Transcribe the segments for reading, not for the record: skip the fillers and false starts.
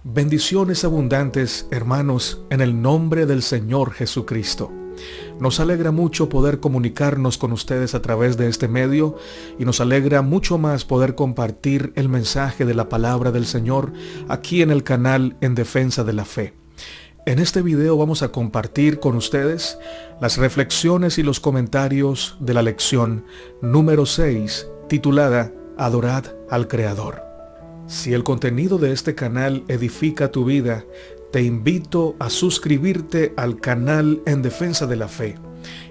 Bendiciones abundantes, hermanos, en el nombre del Señor Jesucristo. Nos alegra mucho poder comunicarnos con ustedes a través de este medio y nos alegra mucho más poder compartir el mensaje de la palabra del Señor aquí en el canal En Defensa de la Fe. En este video vamos a compartir con ustedes las reflexiones y los comentarios de la lección número 6, titulada Adorad al Creador. Si el contenido de este canal edifica tu vida, te invito a suscribirte al canal En Defensa de la Fe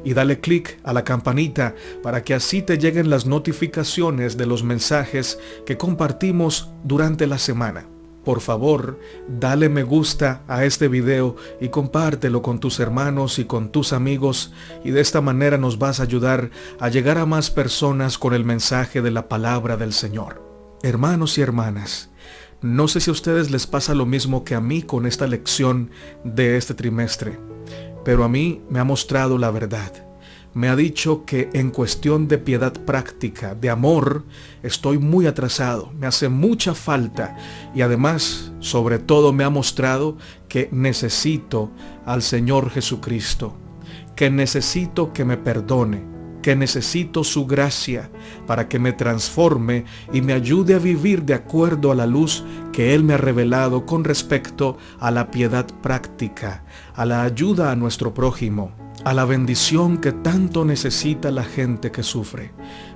y dale clic a la campanita para que así te lleguen las notificaciones de los mensajes que compartimos durante la semana. Por favor, dale me gusta a este video y compártelo con tus hermanos y con tus amigos, y de esta manera nos vas a ayudar a llegar a más personas con el mensaje de la palabra del Señor. Hermanos y hermanas, no sé si a ustedes les pasa lo mismo que a mí con esta lección de este trimestre, pero a mí me ha mostrado la verdad. Me ha dicho que en cuestión de piedad práctica, de amor, estoy muy atrasado, me hace mucha falta y además, sobre todo, me ha mostrado que necesito al Señor Jesucristo, que necesito que me perdone, que necesito su gracia para que me transforme y me ayude a vivir de acuerdo a la luz que Él me ha revelado con respecto a la piedad práctica, a la ayuda a nuestro prójimo, a la bendición que tanto necesita la gente que sufre.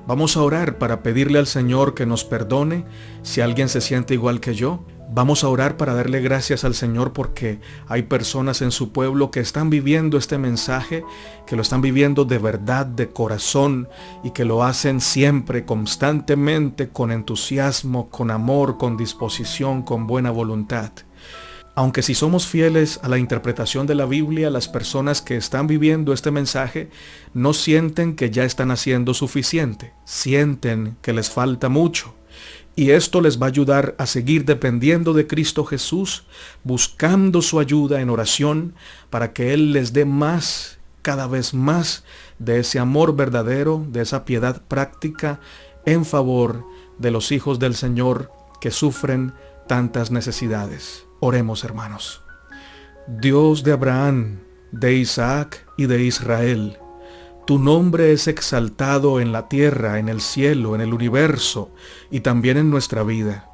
Vamos a orar para pedirle al Señor que nos perdone si alguien se siente igual que yo. Vamos a orar para darle gracias al Señor porque hay personas en su pueblo que están viviendo este mensaje, que lo están viviendo de verdad, de corazón, y que lo hacen siempre, constantemente, con entusiasmo, con amor, con disposición, con buena voluntad. Aunque si somos fieles a la interpretación de la Biblia, las personas que están viviendo este mensaje no sienten que ya están haciendo suficiente, sienten que les falta mucho. Y esto les va a ayudar a seguir dependiendo de Cristo Jesús, buscando su ayuda en oración para que Él les dé más, cada vez más, de ese amor verdadero, de esa piedad práctica en favor de los hijos del Señor que sufren tantas necesidades. Oremos, hermanos. Dios de Abraham, de Isaac y de Israel, tu nombre es exaltado en la tierra, en el cielo, en el universo y también en nuestra vida.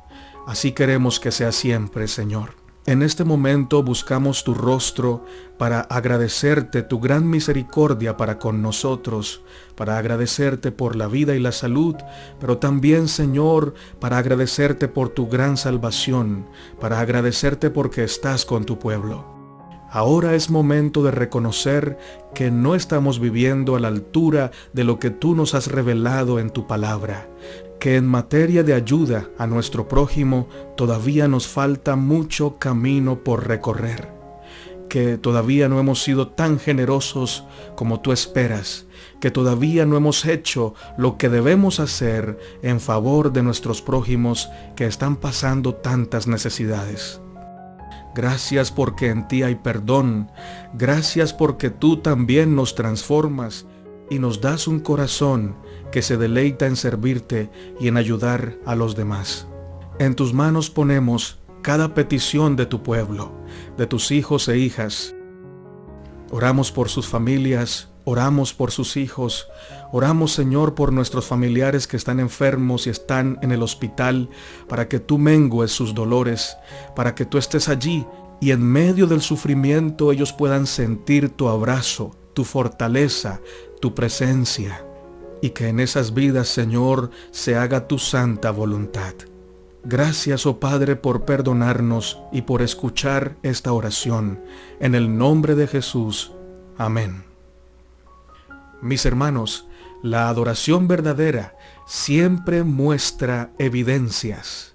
Así queremos que sea siempre, Señor. En este momento buscamos tu rostro para agradecerte tu gran misericordia para con nosotros, para agradecerte por la vida y la salud, pero también, Señor, para agradecerte por tu gran salvación, para agradecerte porque estás con tu pueblo. Ahora es momento de reconocer que no estamos viviendo a la altura de lo que tú nos has revelado en tu palabra, que en materia de ayuda a nuestro prójimo todavía nos falta mucho camino por recorrer, que todavía no hemos sido tan generosos como tú esperas, que todavía no hemos hecho lo que debemos hacer en favor de nuestros prójimos que están pasando tantas necesidades. Gracias porque en ti hay perdón. Gracias porque tú también nos transformas y nos das un corazón que se deleita en servirte y en ayudar a los demás. En tus manos ponemos cada petición de tu pueblo, de tus hijos e hijas. Oramos por sus familias, oramos por sus hijos, oramos, Señor, por nuestros familiares que están enfermos y están en el hospital, para que tú mengues sus dolores, para que tú estés allí y en medio del sufrimiento ellos puedan sentir tu abrazo, tu fortaleza, tu presencia, y que en esas vidas, Señor, se haga tu santa voluntad. Gracias, oh Padre, por perdonarnos y por escuchar esta oración. En el nombre de Jesús. Amén. Mis hermanos, la adoración verdadera siempre muestra evidencias.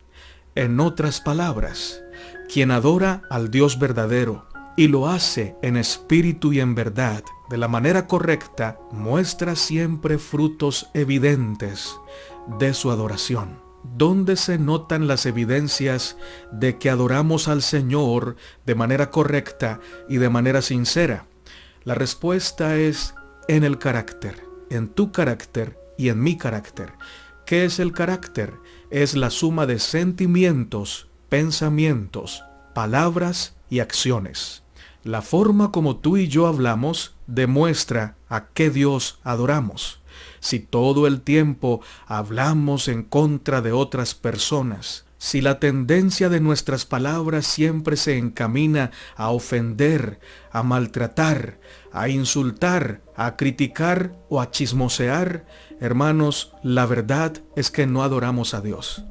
En otras palabras, quien adora al Dios verdadero y lo hace en espíritu y en verdad, de la manera correcta, muestra siempre frutos evidentes de su adoración. ¿Dónde se notan las evidencias de que adoramos al Señor de manera correcta y de manera sincera? La respuesta es en el carácter, en tu carácter y en mi carácter. ¿Qué es el carácter? Es la suma de sentimientos, pensamientos palabras y acciones. La forma como tú y yo hablamos demuestra a qué Dios adoramos. Si todo el tiempo hablamos en contra de otras personas, si la tendencia de nuestras palabras siempre se encamina a ofender, a maltratar, a insultar, a criticar o a chismosear, hermanos, la verdad es que no adoramos a Dios.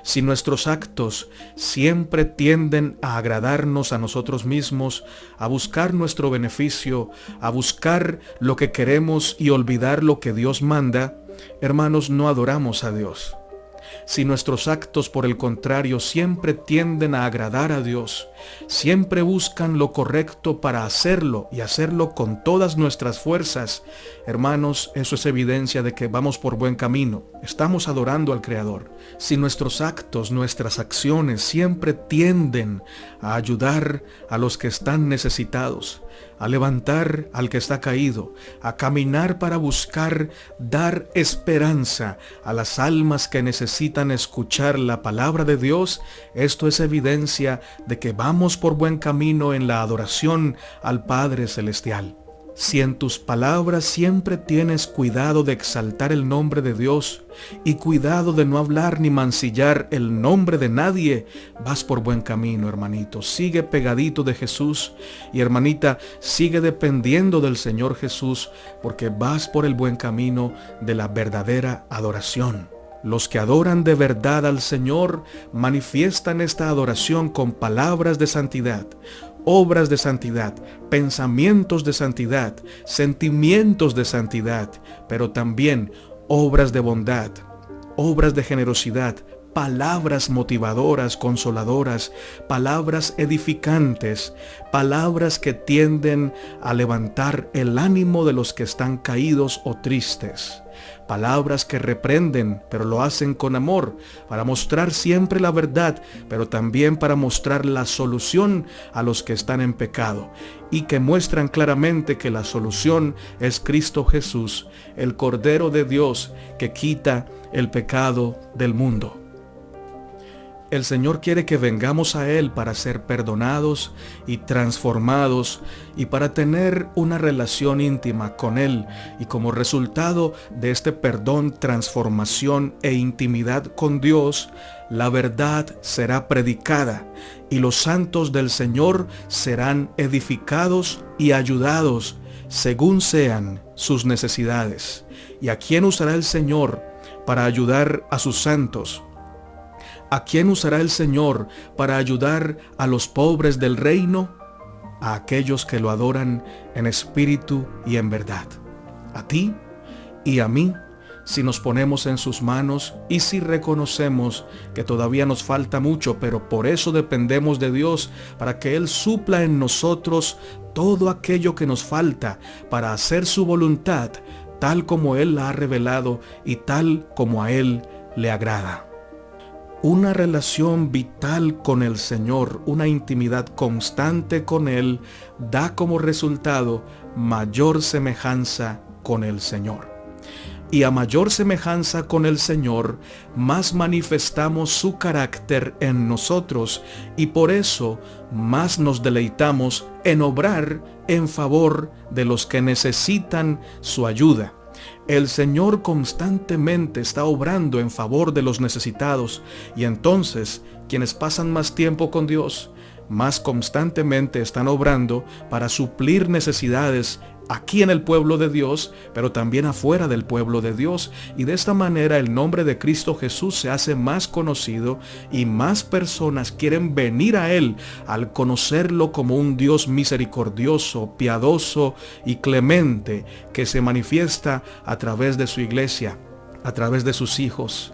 Si nuestros actos siempre tienden a agradarnos a nosotros mismos, a buscar nuestro beneficio, a buscar lo que queremos y olvidar lo que Dios manda, hermanos, no adoramos a Dios. Si nuestros actos, por el contrario, siempre tienden a agradar a Dios, siempre buscan lo correcto para hacerlo y hacerlo con todas nuestras fuerzas, hermanos, eso es evidencia de que vamos por buen camino, estamos adorando al Creador. Si nuestros actos, nuestras acciones siempre tienden a ayudar a los que están necesitados, a levantar al que está caído, a caminar para buscar dar esperanza a las almas que necesitan escuchar la palabra de Dios, esto es evidencia de que vamos por buen camino en la adoración al Padre Celestial. Si en tus palabras siempre tienes cuidado de exaltar el nombre de Dios y cuidado de no hablar ni mancillar el nombre de nadie, vas por buen camino, hermanito. Sigue pegadito de Jesús y, hermanita, sigue dependiendo del Señor Jesús, porque vas por el buen camino de la verdadera adoración. Los que adoran de verdad al Señor manifiestan esta adoración con palabras de santidad, obras de santidad, pensamientos de santidad, sentimientos de santidad, pero también obras de bondad, obras de generosidad, palabras motivadoras, consoladoras, palabras edificantes, palabras que tienden a levantar el ánimo de los que están caídos o tristes. Palabras que reprenden, pero lo hacen con amor, para mostrar siempre la verdad, pero también para mostrar la solución a los que están en pecado, y que muestran claramente que la solución es Cristo Jesús, el Cordero de Dios que quita el pecado del mundo. El Señor quiere que vengamos a Él para ser perdonados y transformados y para tener una relación íntima con Él. Y como resultado de este perdón, transformación e intimidad con Dios, la verdad será predicada y los santos del Señor serán edificados y ayudados según sean sus necesidades. ¿Y a quién usará el Señor para ayudar a sus santos? ¿A quién usará el Señor para ayudar a los pobres del reino? A aquellos que lo adoran en espíritu y en verdad. A ti y a mí, si nos ponemos en sus manos y si reconocemos que todavía nos falta mucho, pero por eso dependemos de Dios, para que Él supla en nosotros todo aquello que nos falta para hacer su voluntad, tal como Él la ha revelado y tal como a Él le agrada. Una relación vital con el Señor, una intimidad constante con Él, da como resultado mayor semejanza con el Señor. Y a mayor semejanza con el Señor, más manifestamos su carácter en nosotros, y por eso más nos deleitamos en obrar en favor de los que necesitan su ayuda. El Señor constantemente está obrando en favor de los necesitados, y entonces quienes pasan más tiempo con Dios, más constantemente están obrando para suplir necesidades aquí en el pueblo de Dios, pero también afuera del pueblo de Dios. Y de esta manera el nombre de Cristo Jesús se hace más conocido y más personas quieren venir a Él al conocerlo como un Dios misericordioso, piadoso y clemente, que se manifiesta a través de su iglesia, a través de sus hijos,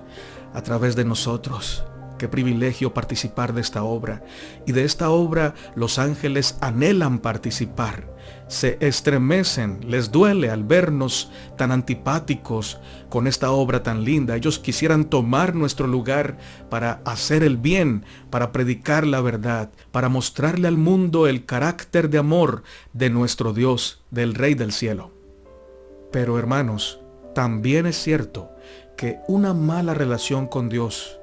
a través de nosotros. Qué privilegio participar de esta obra. Y de esta obra los ángeles anhelan participar. Se estremecen, les duele al vernos tan antipáticos con esta obra tan linda. Ellos quisieran tomar nuestro lugar para hacer el bien, para predicar la verdad, para mostrarle al mundo el carácter de amor de nuestro Dios, del Rey del cielo. Pero hermanos, también es cierto que una mala relación con Dios,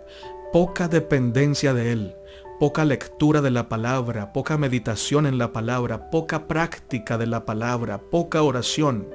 poca dependencia de Él, poca lectura de la palabra, poca meditación en la palabra, poca práctica de la palabra, poca oración,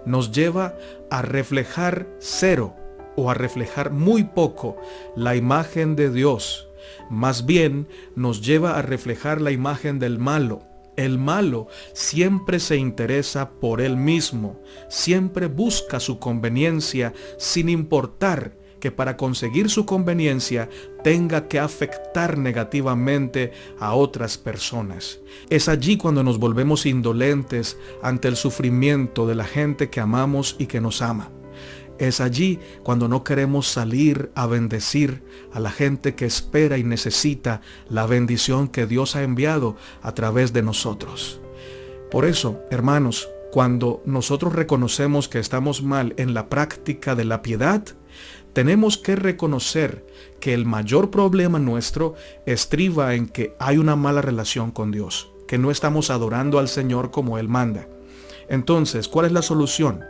nos lleva a reflejar cero o a reflejar muy poco la imagen de Dios. Más bien nos lleva a reflejar la imagen del malo. El malo siempre se interesa por él mismo, siempre busca su conveniencia sin importar que para conseguir su conveniencia tenga que afectar negativamente a otras personas. Es allí cuando nos volvemos indolentes ante el sufrimiento de la gente que amamos y que nos ama. Es allí cuando no queremos salir a bendecir a la gente que espera y necesita la bendición que Dios ha enviado a través de nosotros. Por eso, hermanos, cuando nosotros reconocemos que estamos mal en la práctica de la piedad, tenemos que reconocer que el mayor problema nuestro estriba en que hay una mala relación con Dios, que no estamos adorando al Señor como Él manda. Entonces, ¿cuál es la solución?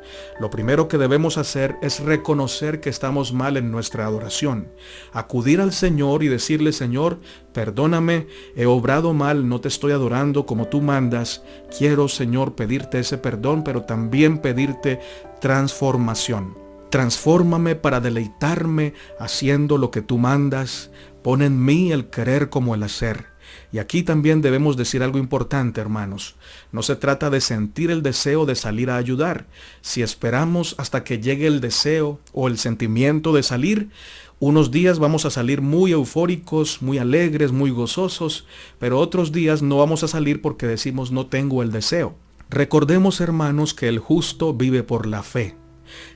Lo primero que debemos hacer es reconocer que estamos mal en nuestra adoración. Acudir al Señor y decirle: Señor, perdóname, he obrado mal, no te estoy adorando como tú mandas. Quiero, Señor, pedirte ese perdón, pero también pedirte transformación. Transfórmame para deleitarme haciendo lo que tú mandas. Pon en mí el querer como el hacer. Y aquí también debemos decir algo importante, hermanos. No se trata de sentir el deseo de salir a ayudar. Si esperamos hasta que llegue el deseo o el sentimiento de salir, unos días vamos a salir muy eufóricos, muy alegres, muy gozosos, pero otros días no vamos a salir porque decimos: no tengo el deseo. Recordemos, hermanos, que el justo vive por la fe.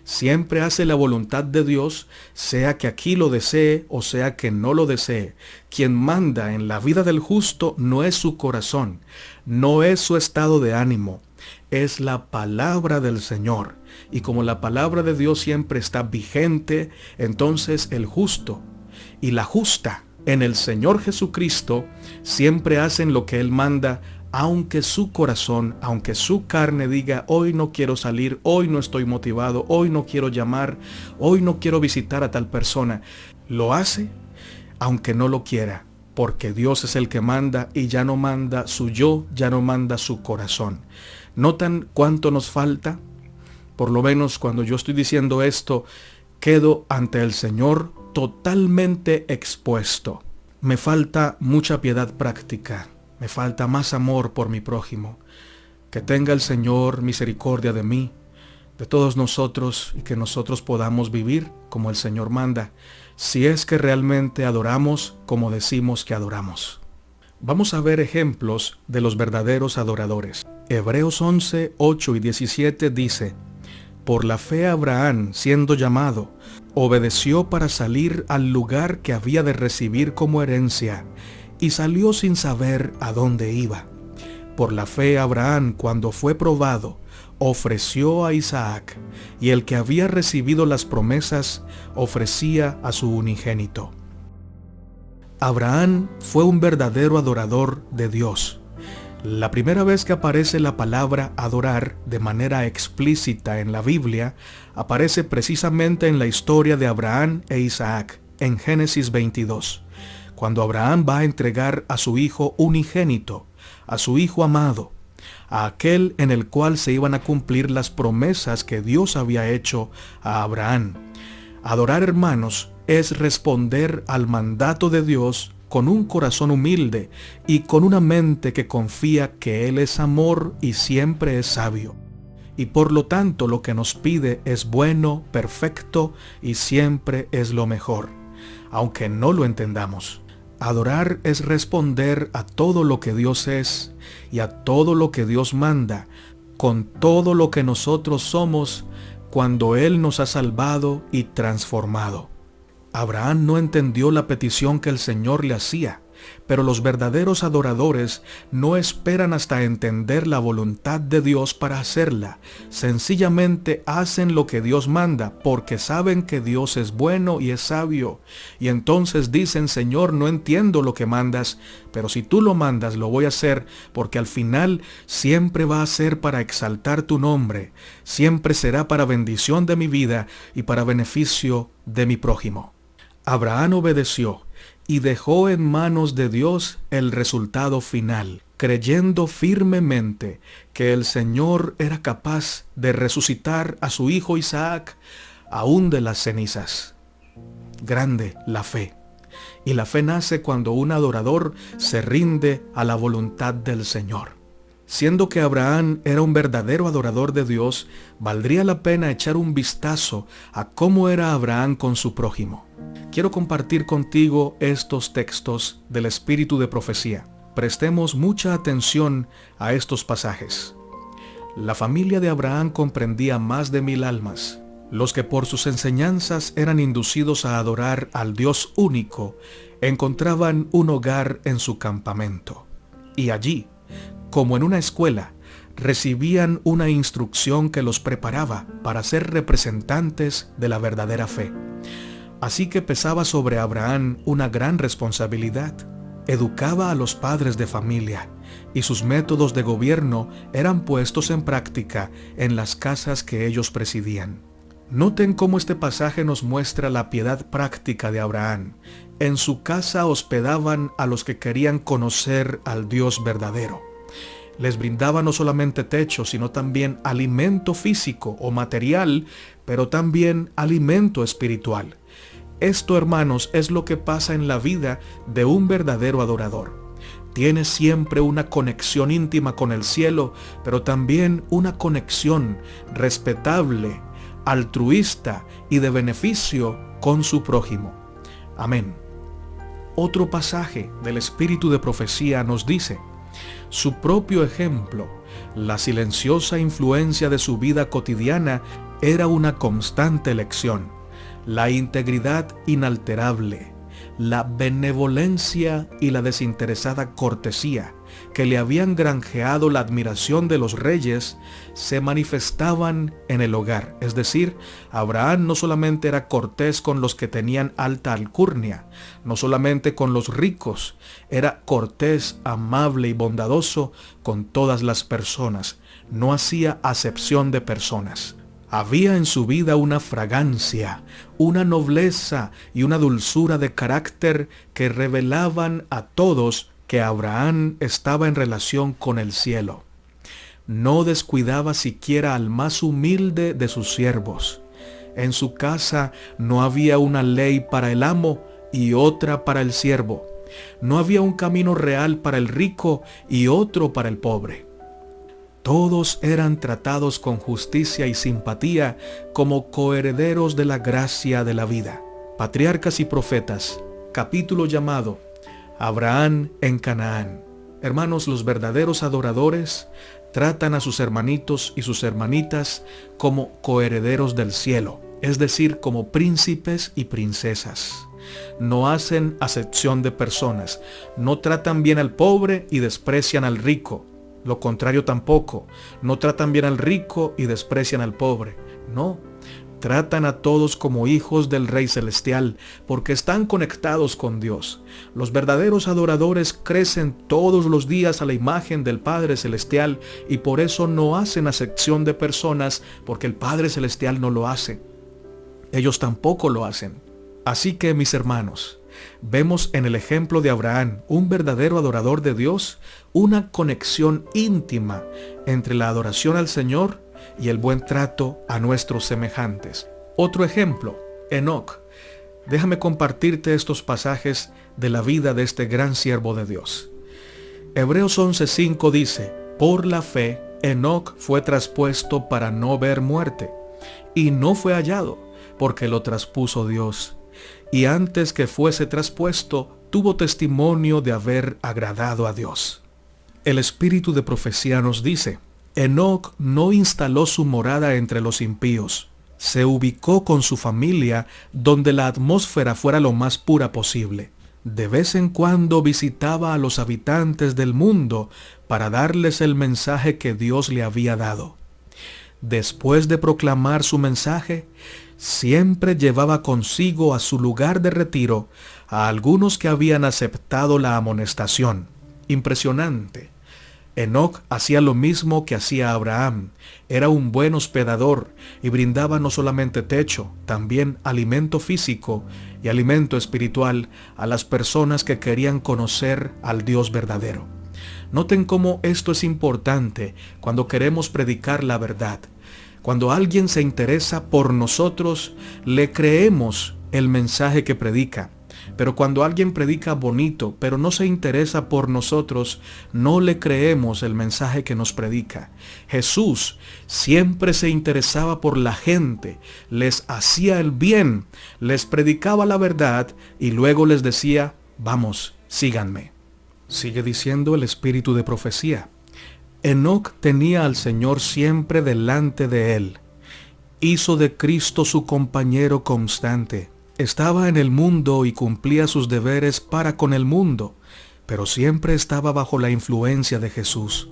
Siempre hace la voluntad de Dios, sea que aquí lo desee o sea que no lo desee. Quien manda en la vida del justo no es su corazón, no es su estado de ánimo, es la palabra del Señor. Y como la palabra de Dios siempre está vigente, entonces el justo y la justa en el Señor Jesucristo siempre hacen lo que Él manda, aunque su corazón, aunque su carne diga: hoy no quiero salir, hoy no estoy motivado, hoy no quiero llamar, hoy no quiero visitar a tal persona. Lo hace aunque no lo quiera, porque Dios es el que manda y ya no manda su yo, ya no manda su corazón. ¿Notan cuánto nos falta? Por lo menos cuando yo estoy diciendo esto, quedo ante el Señor totalmente expuesto. Me falta mucha piedad práctica. Me falta más amor por mi prójimo. Que tenga el Señor misericordia de mí, de todos nosotros, y que nosotros podamos vivir como el Señor manda, si es que realmente adoramos como decimos que adoramos. Vamos a ver ejemplos de los verdaderos adoradores. Hebreos 11, 8 y 17 dice: por la fe Abraham, siendo llamado, obedeció para salir al lugar que había de recibir como herencia, y salió sin saber a dónde iba. Por la fe Abraham, cuando fue probado, ofreció a Isaac, y el que había recibido las promesas ofrecía a su unigénito. Abraham fue un verdadero adorador de Dios. La primera vez que aparece la palabra adorar de manera explícita en la Biblia, aparece precisamente en la historia de Abraham e Isaac, en Génesis 22. Cuando Abraham va a entregar a su hijo unigénito, a su hijo amado, a aquel en el cual se iban a cumplir las promesas que Dios había hecho a Abraham. Adorar, hermanos, es responder al mandato de Dios con un corazón humilde y con una mente que confía que Él es amor y siempre es sabio. Y por lo tanto lo que nos pide es bueno, perfecto y siempre es lo mejor, aunque no lo entendamos. Adorar es responder a todo lo que Dios es y a todo lo que Dios manda, con todo lo que nosotros somos cuando Él nos ha salvado y transformado. Abraham no entendió la petición que el Señor le hacía, pero los verdaderos adoradores no esperan hasta entender la voluntad de Dios para hacerla. Sencillamente hacen lo que Dios manda, porque saben que Dios es bueno y es sabio. Y entonces dicen: Señor, no entiendo lo que mandas, pero si tú lo mandas, lo voy a hacer, porque al final siempre va a ser para exaltar tu nombre, siempre será para bendición de mi vida y para beneficio de mi prójimo. Abraham obedeció, y dejó en manos de Dios el resultado final, creyendo firmemente que el Señor era capaz de resucitar a su hijo Isaac aún de las cenizas. Grande la fe. Y la fe nace cuando un adorador se rinde a la voluntad del Señor. Siendo que Abraham era un verdadero adorador de Dios, valdría la pena echar un vistazo a cómo era Abraham con su prójimo. Quiero compartir contigo estos textos del espíritu de profecía. Prestemos mucha atención a estos pasajes. La familia de Abraham comprendía más de 1000 almas. Los que por sus enseñanzas eran inducidos a adorar al Dios único, encontraban un hogar en su campamento. Y allí, como en una escuela, recibían una instrucción que los preparaba para ser representantes de la verdadera fe. Así que pesaba sobre Abraham una gran responsabilidad. Educaba a los padres de familia, y sus métodos de gobierno eran puestos en práctica en las casas que ellos presidían. Noten cómo este pasaje nos muestra la piedad práctica de Abraham. En su casa hospedaban a los que querían conocer al Dios verdadero. Les brindaba no solamente techo, sino también alimento físico o material, pero también alimento espiritual. Esto, hermanos, es lo que pasa en la vida de un verdadero adorador. Tiene siempre una conexión íntima con el cielo, pero también una conexión respetable, altruista y de beneficio con su prójimo. Amén. Otro pasaje del espíritu de profecía nos dice: su propio ejemplo, la silenciosa influencia de su vida cotidiana era una constante lección. La integridad inalterable, la benevolencia y la desinteresada cortesía que le habían granjeado la admiración de los reyes se manifestaban en el hogar. Es decir, Abraham no solamente era cortés con los que tenían alta alcurnia, no solamente con los ricos, era cortés, amable y bondadoso con todas las personas. No hacía acepción de personas. Había en su vida una fragancia, una nobleza y una dulzura de carácter que revelaban a todos que Abraham estaba en relación con el cielo. No descuidaba siquiera al más humilde de sus siervos. En su casa no había una ley para el amo y otra para el siervo. No había un camino real para el rico y otro para el pobre. Todos eran tratados con justicia y simpatía como coherederos de la gracia de la vida. Patriarcas y Profetas, capítulo llamado Abraham en Canaán. Hermanos, los verdaderos adoradores tratan a sus hermanitos y sus hermanitas como coherederos del cielo, es decir, como príncipes y princesas. No hacen acepción de personas, no tratan bien al pobre y desprecian al rico. Lo contrario tampoco, no tratan bien al rico y desprecian al pobre. No, tratan a todos como hijos del Rey Celestial, porque están conectados con Dios. Los verdaderos adoradores crecen todos los días a la imagen del Padre Celestial y por eso no hacen acepción de personas, porque el Padre Celestial no lo hace. Ellos tampoco lo hacen. Así que, mis hermanos, vemos en el ejemplo de Abraham, un verdadero adorador de Dios, una conexión íntima entre la adoración al Señor y el buen trato a nuestros semejantes. Otro ejemplo, Enoc. Déjame compartirte estos pasajes de la vida de este gran siervo de Dios. Hebreos 11:5 dice: por la fe, Enoc fue traspuesto para no ver muerte, y no fue hallado, porque lo traspuso Dios. Y antes que fuese traspuesto, tuvo testimonio de haber agradado a Dios. El espíritu de profecía nos dice: Enoc no instaló su morada entre los impíos. Se ubicó con su familia donde la atmósfera fuera lo más pura posible. De vez en cuando visitaba a los habitantes del mundo para darles el mensaje que Dios le había dado. Después de proclamar su mensaje, siempre llevaba consigo a su lugar de retiro a algunos que habían aceptado la amonestación. Impresionante. Enoc hacía lo mismo que hacía Abraham. Era un buen hospedador y brindaba no solamente techo, también alimento físico y alimento espiritual a las personas que querían conocer al Dios verdadero. Noten cómo esto es importante cuando queremos predicar la verdad. Cuando alguien se interesa por nosotros, le creemos el mensaje que predica. Pero cuando alguien predica bonito, pero no se interesa por nosotros, no le creemos el mensaje que nos predica. Jesús siempre se interesaba por la gente, les hacía el bien, les predicaba la verdad y luego les decía, vamos, síganme. Sigue diciendo el espíritu de profecía. Enoc tenía al Señor siempre delante de él. Hizo de Cristo su compañero constante. Estaba en el mundo y cumplía sus deberes para con el mundo, pero siempre estaba bajo la influencia de Jesús.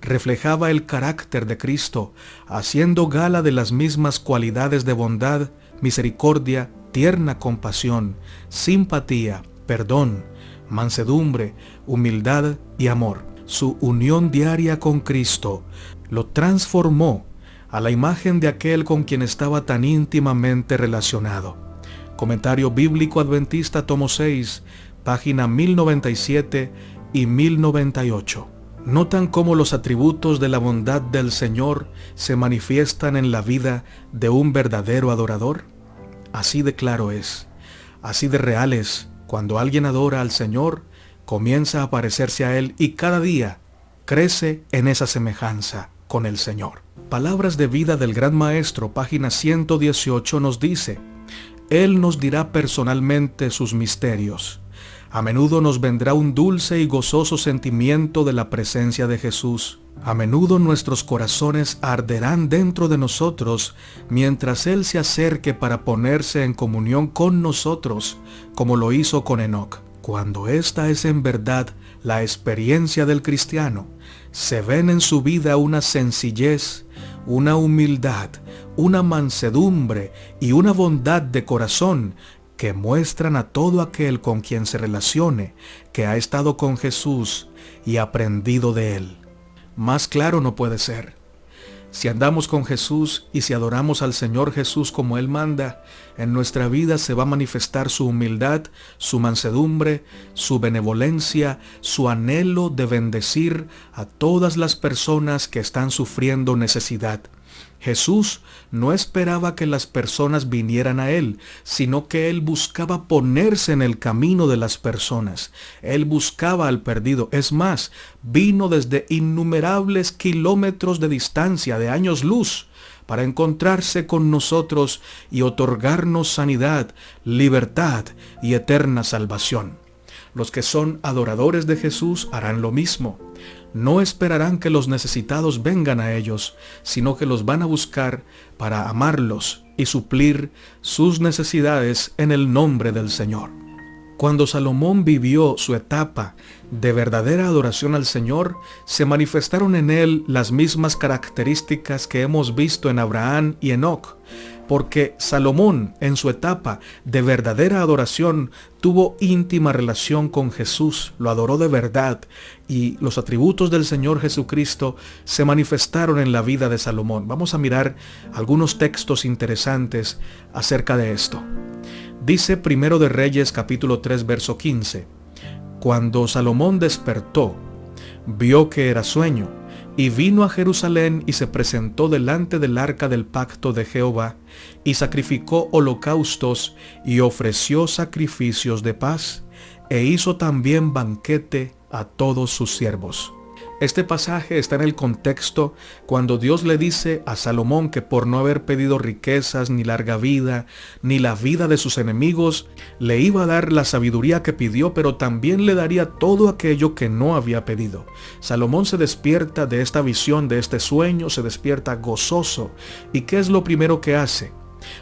Reflejaba el carácter de Cristo, haciendo gala de las mismas cualidades de bondad, misericordia, tierna compasión, simpatía, perdón, mansedumbre, humildad y amor. Su unión diaria con Cristo lo transformó a la imagen de aquel con quien estaba tan íntimamente relacionado. Comentario Bíblico Adventista, tomo 6, página 1097 y 1098. ¿Notan cómo los atributos de la bondad del Señor se manifiestan en la vida de un verdadero adorador? Así de claro es, así de real es. Cuando alguien adora al Señor, comienza a parecerse a Él y cada día crece en esa semejanza con el Señor. Palabras de vida del Gran Maestro, página 118, nos dice: Él nos dirá personalmente sus misterios. A menudo nos vendrá un dulce y gozoso sentimiento de la presencia de Jesús. A menudo nuestros corazones arderán dentro de nosotros mientras Él se acerque para ponerse en comunión con nosotros, como lo hizo con Enoc. Cuando esta es en verdad la experiencia del cristiano, se ven en su vida una sencillez, una humildad, una mansedumbre y una bondad de corazón que muestran a todo aquel con quien se relacione que ha estado con Jesús y aprendido de Él. Más claro no puede ser. Si andamos con Jesús y si adoramos al Señor Jesús como Él manda, en nuestra vida se va a manifestar su humildad, su mansedumbre, su benevolencia, su anhelo de bendecir a todas las personas que están sufriendo necesidad. Jesús no esperaba que las personas vinieran a Él, sino que Él buscaba ponerse en el camino de las personas. Él buscaba al perdido. Es más, vino desde innumerables kilómetros de distancia, de años luz, para encontrarse con nosotros y otorgarnos sanidad, libertad y eterna salvación. Los que son adoradores de Jesús harán lo mismo. No esperarán que los necesitados vengan a ellos, sino que los van a buscar para amarlos y suplir sus necesidades en el nombre del Señor. Cuando Salomón vivió su etapa de verdadera adoración al Señor, se manifestaron en él las mismas características que hemos visto en Abraham y Enoc, porque Salomón en su etapa de verdadera adoración tuvo íntima relación con Jesús, lo adoró de verdad, y los atributos del Señor Jesucristo se manifestaron en la vida de Salomón. Vamos a mirar algunos textos interesantes acerca de esto. Dice Primero de Reyes capítulo 3 verso 15: Cuando Salomón despertó, vio que era sueño, y vino a Jerusalén y se presentó delante del arca del pacto de Jehová, y sacrificó holocaustos y ofreció sacrificios de paz, e hizo también banquete a todos sus siervos. Este pasaje está en el contexto cuando Dios le dice a Salomón que por no haber pedido riquezas, ni larga vida, ni la vida de sus enemigos, le iba a dar la sabiduría que pidió, pero también le daría todo aquello que no había pedido. Salomón se despierta de esta visión, de este sueño, se despierta gozoso. ¿Y qué es lo primero que hace?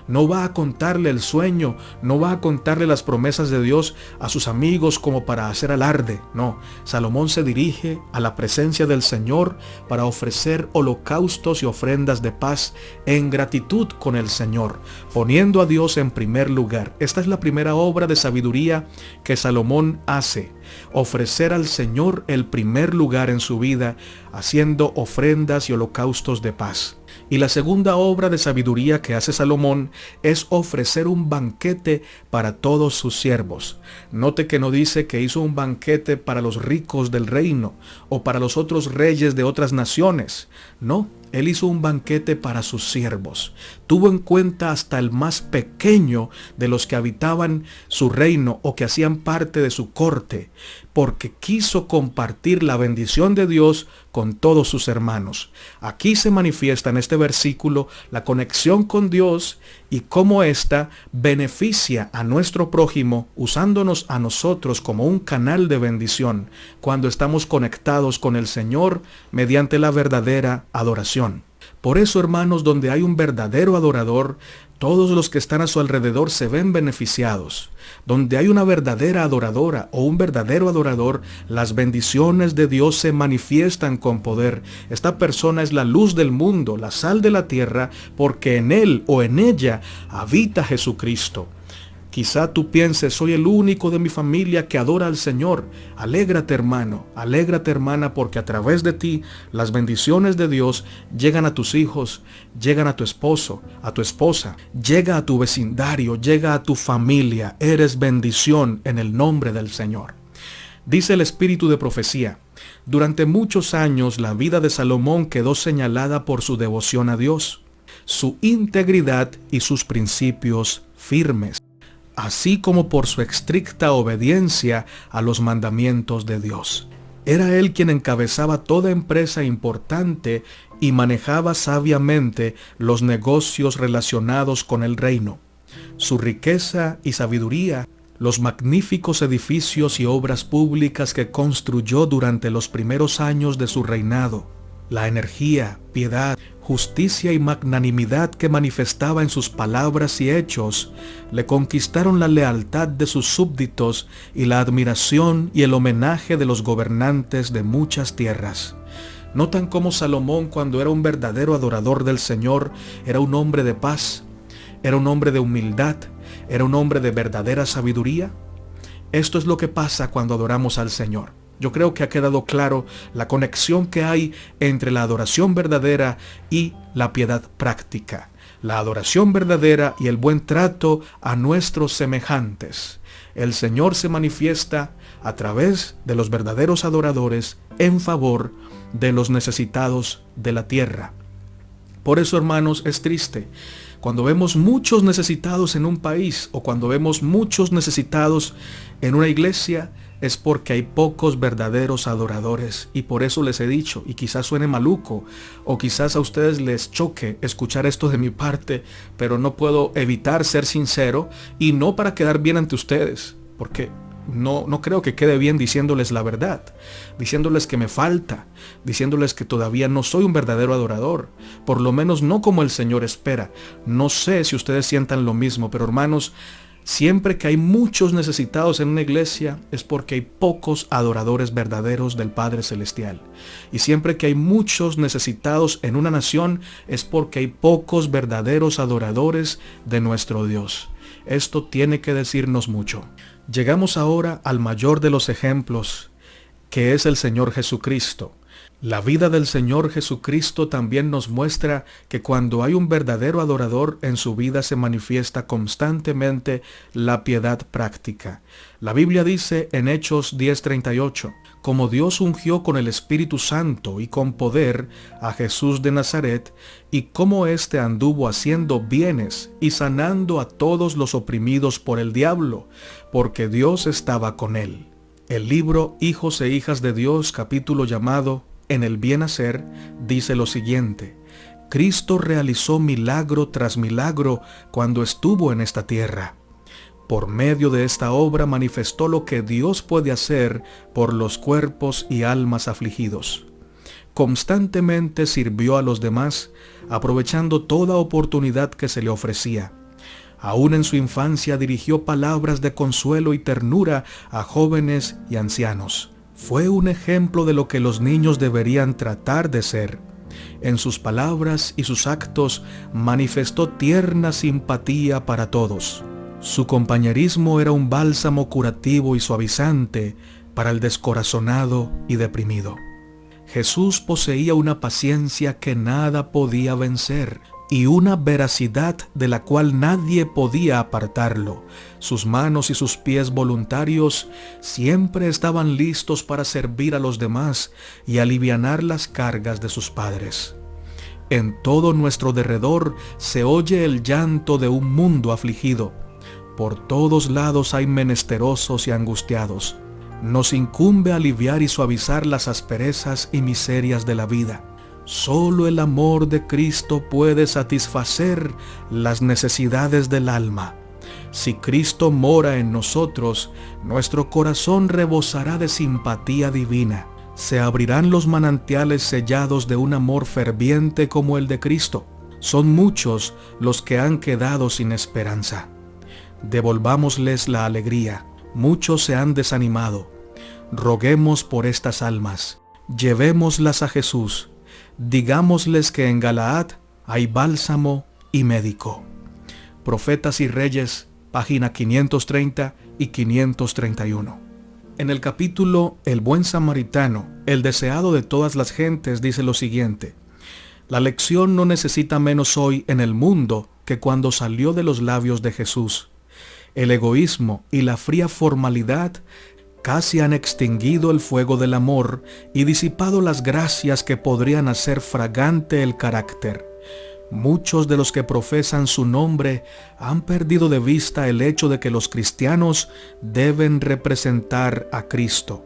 No va a contarle el sueño, no va a contarle las promesas de Dios a sus amigos como para hacer alarde. No, Salomón se dirige a la presencia del Señor para ofrecer holocaustos y ofrendas de paz en gratitud con el Señor, poniendo a Dios en primer lugar. Esta es la primera obra de sabiduría que Salomón hace. ofrecer al Señor el primer lugar en su vida, haciendo ofrendas y holocaustos de paz. Y la segunda obra de sabiduría que hace Salomón es ofrecer un banquete para todos sus siervos. Note que no dice que hizo un banquete para los ricos del reino o para los otros reyes de otras naciones. No, él hizo un banquete para sus siervos. Tuvo en cuenta hasta el más pequeño de los que habitaban su reino o que hacían parte de su corte, porque quiso compartir la bendición de Dios con todos sus hermanos. Aquí se manifiesta en este versículo la conexión con Dios y cómo ésta beneficia a nuestro prójimo usándonos a nosotros como un canal de bendición cuando estamos conectados con el Señor mediante la verdadera adoración. Por eso, hermanos, donde hay un verdadero adorador, todos los que están a su alrededor se ven beneficiados. Donde hay una verdadera adoradora o un verdadero adorador, las bendiciones de Dios se manifiestan con poder. Esta persona es la luz del mundo, la sal de la tierra, porque en él o en ella habita Jesucristo. Quizá tú pienses, soy el único de mi familia que adora al Señor. Alégrate, hermano, alégrate, hermana, porque a través de ti las bendiciones de Dios llegan a tus hijos, llegan a tu esposo, a tu esposa, llega a tu vecindario, llega a tu familia. Eres bendición en el nombre del Señor. Dice el Espíritu de Profecía: durante muchos años la vida de Salomón quedó señalada por su devoción a Dios, su integridad y sus principios firmes, así como por su estricta obediencia a los mandamientos de Dios. Era él quien encabezaba toda empresa importante y manejaba sabiamente los negocios relacionados con el reino. Su riqueza y sabiduría, los magníficos edificios y obras públicas que construyó durante los primeros años de su reinado, la energía, piedad, justicia y magnanimidad que manifestaba en sus palabras y hechos, le conquistaron la lealtad de sus súbditos y la admiración y el homenaje de los gobernantes de muchas tierras. Notan cómo Salomón, cuando era un verdadero adorador del Señor, era un hombre de paz, era un hombre de humildad, era un hombre de verdadera sabiduría. Esto es lo que pasa cuando adoramos al Señor. Yo creo que ha quedado claro la conexión que hay entre la adoración verdadera y la piedad práctica. La adoración verdadera y el buen trato a nuestros semejantes. El Señor se manifiesta a través de los verdaderos adoradores en favor de los necesitados de la tierra. Por eso, hermanos, es triste cuando vemos muchos necesitados en un país o cuando vemos muchos necesitados en una iglesia. Es porque hay pocos verdaderos adoradores, y por eso les he dicho, y quizás suene maluco o quizás a ustedes les choque escuchar esto de mi parte, pero no puedo evitar ser sincero, y no para quedar bien ante ustedes, porque no creo que quede bien diciéndoles la verdad, diciéndoles que me falta, diciéndoles que todavía no soy un verdadero adorador, por lo menos no como el Señor espera. No sé si ustedes sientan lo mismo, pero hermanos, siempre que hay muchos necesitados en una iglesia es porque hay pocos adoradores verdaderos del Padre Celestial. Y siempre que hay muchos necesitados en una nación es porque hay pocos verdaderos adoradores de nuestro Dios. Esto tiene que decirnos mucho. Llegamos ahora al mayor de los ejemplos, que es el Señor Jesucristo. La vida del Señor Jesucristo también nos muestra que cuando hay un verdadero adorador, en su vida se manifiesta constantemente la piedad práctica. La Biblia dice en Hechos 10:38, como Dios ungió con el Espíritu Santo y con poder a Jesús de Nazaret, y cómo éste anduvo haciendo bienes y sanando a todos los oprimidos por el diablo, porque Dios estaba con él. El libro Hijos e Hijas de Dios, capítulo llamado En el bien hacer, dice lo siguiente: Cristo realizó milagro tras milagro cuando estuvo en esta tierra. Por medio de esta obra manifestó lo que Dios puede hacer por los cuerpos y almas afligidos. Constantemente sirvió a los demás, aprovechando toda oportunidad que se le ofrecía. Aún en su infancia dirigió palabras de consuelo y ternura a jóvenes y ancianos. Fue un ejemplo de lo que los niños deberían tratar de ser. En sus palabras y sus actos manifestó tierna simpatía para todos. Su compañerismo era un bálsamo curativo y suavizante para el descorazonado y deprimido. Jesús poseía una paciencia que nada podía vencer y una veracidad de la cual nadie podía apartarlo. Sus manos y sus pies voluntarios siempre estaban listos para servir a los demás y alivianar las cargas de sus padres. En todo nuestro derredor se oye el llanto de un mundo afligido. Por todos lados hay menesterosos y angustiados. Nos incumbe aliviar y suavizar las asperezas y miserias de la vida. Solo el amor de Cristo puede satisfacer las necesidades del alma. Si Cristo mora en nosotros, nuestro corazón rebosará de simpatía divina. Se abrirán los manantiales sellados de un amor ferviente como el de Cristo. Son muchos los que han quedado sin esperanza. Devolvámosles la alegría. Muchos se han desanimado. Roguemos por estas almas. Llevémoslas a Jesús. Digámosles que en Galaad hay bálsamo y médico. Profetas y Reyes, página 530 y 531. En el capítulo El buen samaritano, el deseado de todas las gentes, dice lo siguiente: la lección no necesita menos hoy en el mundo que cuando salió de los labios de Jesús. El egoísmo y la fría formalidad casi han extinguido el fuego del amor y disipado las gracias que podrían hacer fragante el carácter. Muchos de los que profesan su nombre han perdido de vista el hecho de que los cristianos deben representar a Cristo.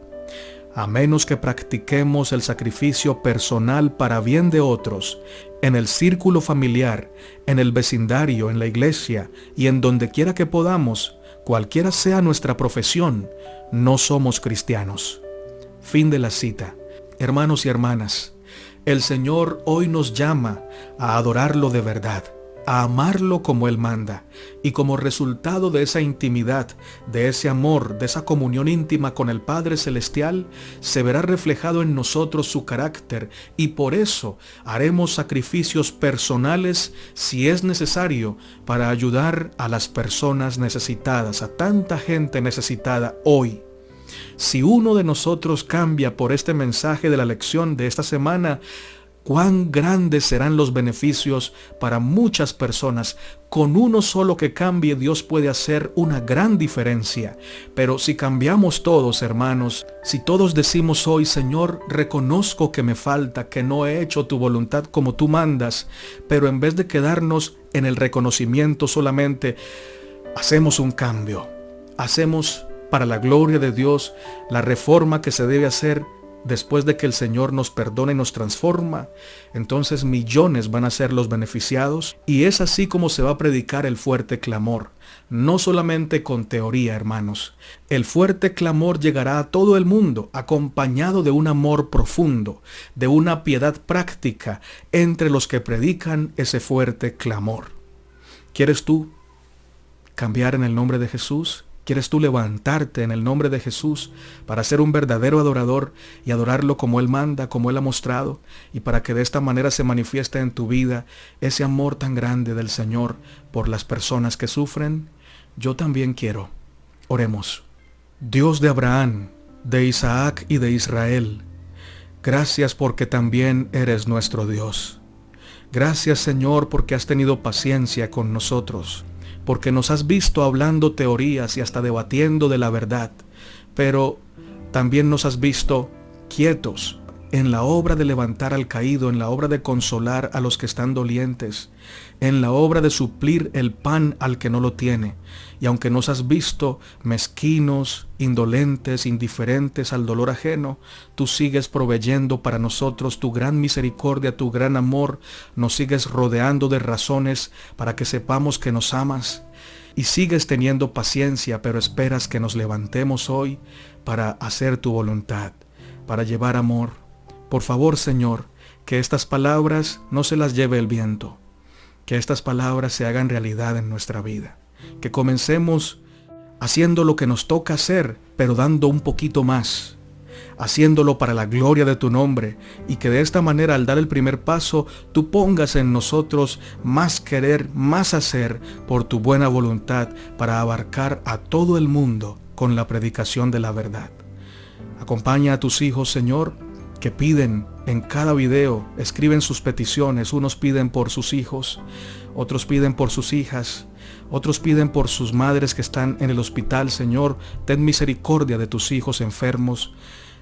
A menos que practiquemos el sacrificio personal para bien de otros, en el círculo familiar, en el vecindario, en la iglesia y en donde quiera que podamos, cualquiera sea nuestra profesión, no somos cristianos. Fin de la cita. Hermanos y hermanas, el Señor hoy nos llama a adorarlo de verdad, a amarlo como Él manda, y como resultado de esa intimidad, de ese amor, de esa comunión íntima con el Padre Celestial, se verá reflejado en nosotros su carácter, y por eso haremos sacrificios personales si es necesario para ayudar a las personas necesitadas, a tanta gente necesitada hoy. Si uno de nosotros cambia por este mensaje de la lección de esta semana, cuán grandes serán los beneficios para muchas personas. Con uno solo que cambie, Dios puede hacer una gran diferencia. Pero si cambiamos todos, hermanos, si todos decimos hoy: Señor, reconozco que me falta, que no he hecho tu voluntad como tú mandas, pero en vez de quedarnos en el reconocimiento solamente, hacemos un cambio. Hacemos para la gloria de Dios la reforma que se debe hacer. Después de que el Señor nos perdona y nos transforma, entonces millones van a ser los beneficiados, y es así como se va a predicar el fuerte clamor. No solamente con teoría, hermanos. El fuerte clamor llegará a todo el mundo, acompañado de un amor profundo, de una piedad práctica entre los que predican ese fuerte clamor. ¿Quieres tú cambiar en el nombre de Jesús? ¿Quieres tú levantarte en el nombre de Jesús para ser un verdadero adorador y adorarlo como Él manda, como Él ha mostrado, y para que de esta manera se manifieste en tu vida ese amor tan grande del Señor por las personas que sufren? Yo también quiero. Oremos. Dios de Abraham, de Isaac y de Israel, gracias porque también eres nuestro Dios. Gracias, Señor, porque has tenido paciencia con nosotros, porque nos has visto hablando teorías y hasta debatiendo de la verdad, pero también nos has visto quietos en la obra de levantar al caído, en la obra de consolar a los que están dolientes, en la obra de suplir el pan al que no lo tiene. Y aunque nos has visto mezquinos, indolentes, indiferentes al dolor ajeno, tú sigues proveyendo para nosotros tu gran misericordia, tu gran amor, nos sigues rodeando de razones para que sepamos que nos amas, y sigues teniendo paciencia, pero esperas que nos levantemos hoy para hacer tu voluntad, para llevar amor. Por favor, Señor, que estas palabras no se las lleve el viento, que estas palabras se hagan realidad en nuestra vida, que comencemos haciendo lo que nos toca hacer, pero dando un poquito más, haciéndolo para la gloria de tu nombre, y que de esta manera, al dar el primer paso, tú pongas en nosotros más querer, más hacer por tu buena voluntad para abarcar a todo el mundo con la predicación de la verdad. Acompaña a tus hijos, Señor, que piden en cada video, escriben sus peticiones. Unos piden por sus hijos, otros piden por sus hijas, otros piden por sus madres que están en el hospital. Señor, ten misericordia de tus hijos enfermos.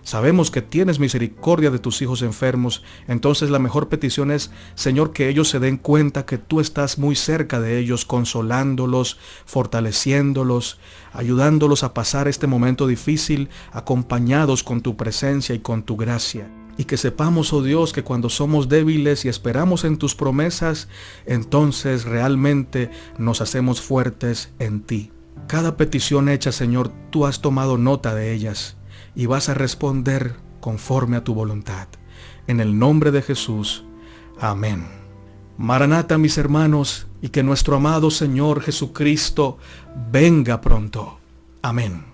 Sabemos que tienes misericordia de tus hijos enfermos. Entonces la mejor petición es, Señor, que ellos se den cuenta que tú estás muy cerca de ellos, consolándolos, fortaleciéndolos, ayudándolos a pasar este momento difícil, acompañados con tu presencia y con tu gracia. Y que sepamos, oh Dios, que cuando somos débiles y esperamos en tus promesas, entonces realmente nos hacemos fuertes en ti. Cada petición hecha, Señor, tú has tomado nota de ellas y vas a responder conforme a tu voluntad. En el nombre de Jesús. Amén. Maranata, mis hermanos, y que nuestro amado Señor Jesucristo venga pronto. Amén.